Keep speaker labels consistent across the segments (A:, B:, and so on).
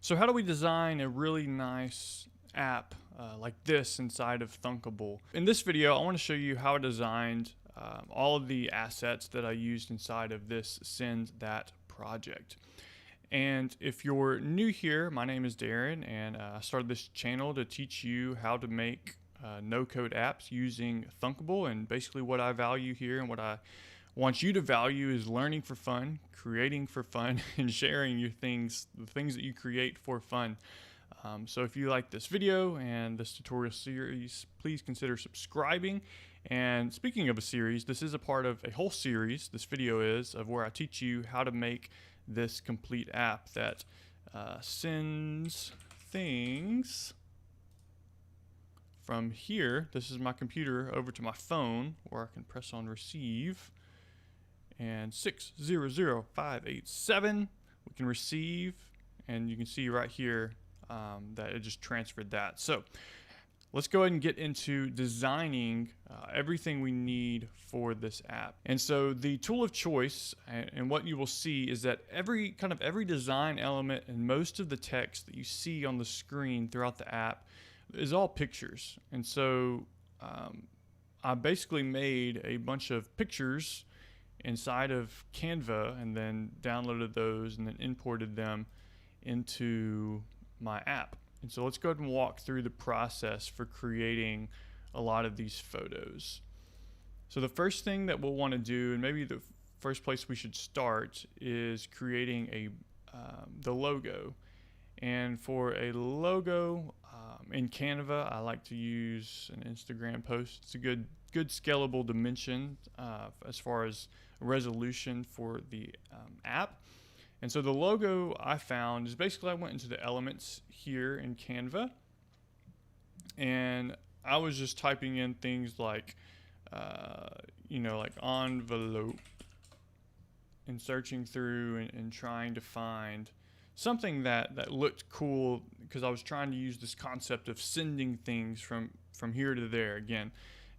A: So how do we design a really nice app like this inside of Thunkable? In this video, I want to show you how I designed all of the assets that I used inside of this SendTh.at project. And if you're new here, my name is Darren, and I started this channel to teach you how to make no-code apps using Thunkable. And basically what I value here and what I want you to value is learning for fun, creating for fun, and sharing the things that you create for fun. So if you like this video and this tutorial series, please consider subscribing. And speaking of a series, this is a part of a whole series, this video is, of where I teach you how to make this complete app that sends things from here. This is my computer over to my phone, where I can press on receive, and 600587 we can receive, and you can see right here that it just transferred that. So let's go ahead and get into designing everything we need for this app. And so the tool of choice and what you will see is that every design element and most of the text that you see on the screen throughout the app is all pictures. And so I basically made a bunch of pictures inside of Canva and then downloaded those and then imported them into my app. And so let's go ahead and walk through the process for creating a lot of these photos. So the first thing that we'll want to do, and maybe the first place we should start, is creating the logo. And for a logo in Canva, I like to use an Instagram post. It's a good scalable dimension as far as resolution for the app. And so the logo I found is basically I went into the elements here in Canva, and I was just typing in things like, like envelope, and searching through and trying to find something that looked cool, because I was trying to use this concept of sending things from here to there. Again,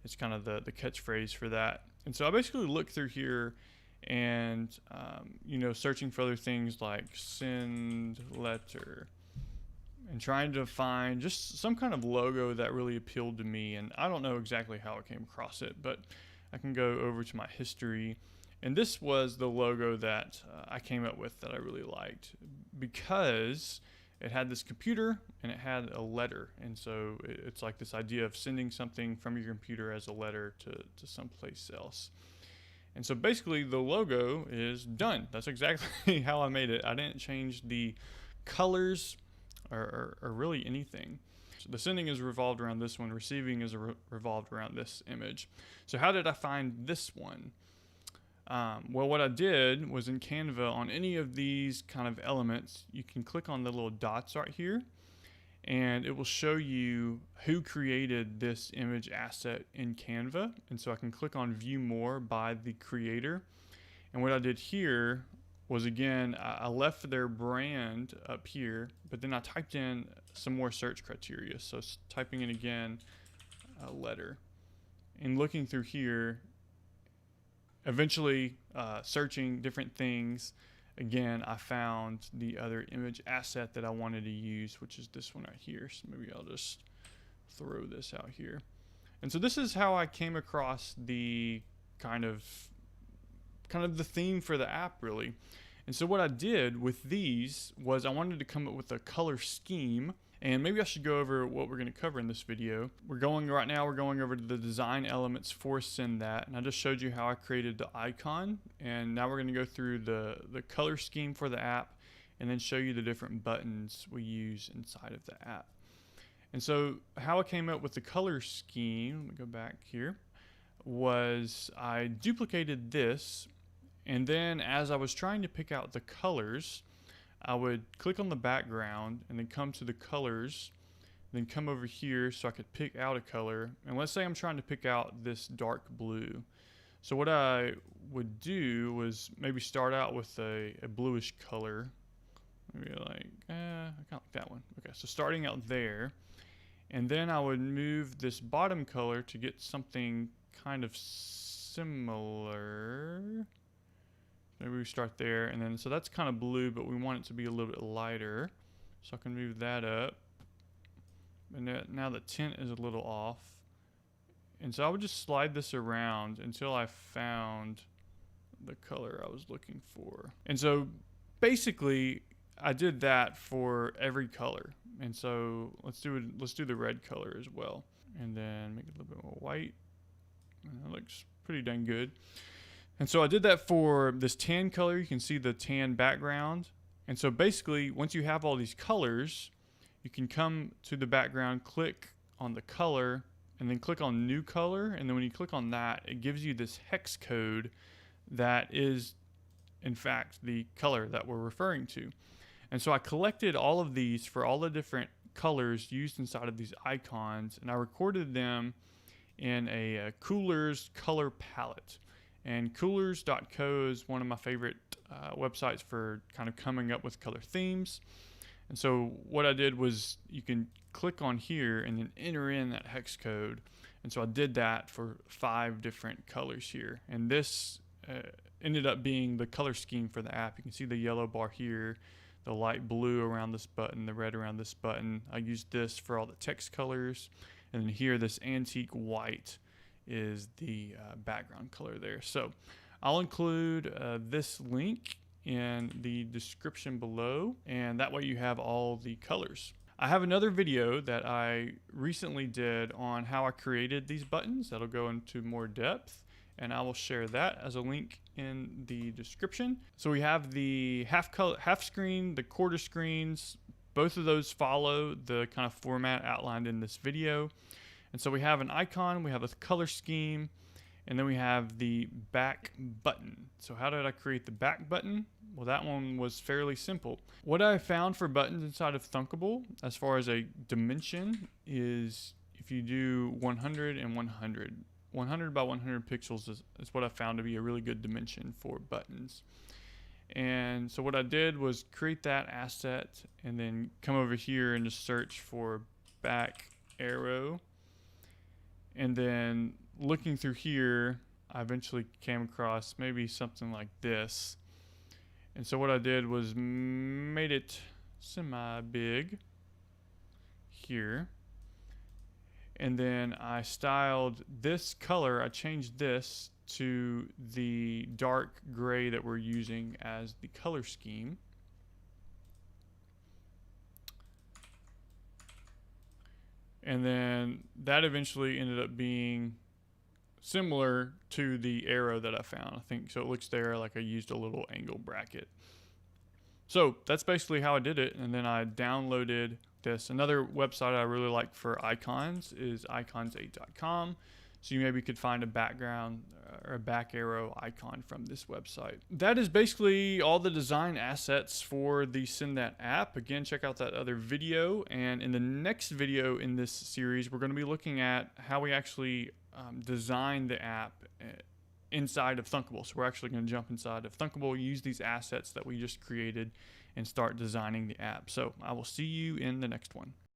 A: it's kind of the catchphrase for that. And so I basically looked through here and, searching for other things like send letter and trying to find just some kind of logo that really appealed to me. And I don't know exactly how I came across it, but I can go over to my history. And this was the logo that I came up with that I really liked, because it had this computer and it had a letter. And so it's like this idea of sending something from your computer as a letter to someplace else. And so basically the logo is done. That's exactly how I made it. I didn't change the colors or really anything. So the sending is revolved around this one. Receiving is revolved around this image. So how did I find this one? Well, what I did was in Canva, on any of these kind of elements, you can click on the little dots right here, and it will show you who created this image asset in Canva. And so I can click on view more by the creator. And what I did here was, again, I left their brand up here, but then I typed in some more search criteria. So typing in again, a letter, and looking through here, eventually searching different things. Again, I found the other image asset that I wanted to use, which is this one right here. So maybe I'll just throw this out here. And so this is how I came across the kind of the theme for the app, really. And so what I did with these was I wanted to come up with a color scheme. And maybe I should go over what we're going to cover in this video. Right now we're going over to the design elements for SendTh.at, and I just showed you how I created the icon. And now we're going to go through the color scheme for the app, and then show you the different buttons we use inside of the app. And so how I came up with the color scheme, let me go back here, was I duplicated this, and then as I was trying to pick out the colors, I would click on the background and then come to the colors, then come over here so I could pick out a color. And let's say I'm trying to pick out this dark blue. So what I would do was maybe start out with a bluish color. Maybe like, I kind of like that one. Okay, so starting out there. And then I would move this bottom color to get something kind of similar. Maybe we start there, and then so that's kind of blue, but we want it to be a little bit lighter. So I can move that up. And now the tint is a little off. And so I would just slide this around until I found the color I was looking for. And so basically I did that for every color. And so let's do the red color as well. And then make it a little bit more white. And that looks pretty dang good. And so I did that for this tan color. You can see the tan background. And so basically, once you have all these colors, you can come to the background, click on the color, and then click on new color. And then when you click on that, it gives you this hex code that is, in fact, the color that we're referring to. And so I collected all of these for all the different colors used inside of these icons, and I recorded them in a Coolers color palette. And Coolers.co is one of my favorite websites for kind of coming up with color themes. And so what I did was you can click on here and then enter in that hex code. And so I did that for 5 different colors here. And this ended up being the color scheme for the app. You can see the yellow bar here, the light blue around this button, the red around this button. I used this for all the text colors. And then here, this antique white is the background color there. So I'll include this link in the description below, and that way you have all the colors. I have another video that I recently did on how I created these buttons that'll go into more depth, and I will share that as a link in the description. So we have the half screen, the quarter screens. Both of those follow the kind of format outlined in this video. And so we have an icon, we have a color scheme, and then we have the back button. So how did I create the back button? Well, that one was fairly simple. What I found for buttons inside of Thunkable, as far as a dimension, is if you do 100 and 100. 100 by 100 pixels is what I found to be a really good dimension for buttons. And so what I did was create that asset and then come over here and just search for back arrow. And then looking through here, I eventually came across maybe something like this. And so what I did was made it semi-big here. And then I styled this color, I changed this to the dark gray that we're using as the color scheme. And then that eventually ended up being similar to the arrow that I found, I think. So it looks there like I used a little angle bracket. So that's basically how I did it. And then I downloaded this. Another website I really like for icons is SendTh.at. So you maybe could find a background or a back arrow icon from this website. That is basically all the design assets for the SendTh app. Again, check out that other video. And in the next video in this series, we're going to be looking at how we actually design the app inside of Thunkable. So we're actually going to jump inside of Thunkable, use these assets that we just created, and start designing the app. So I will see you in the next one.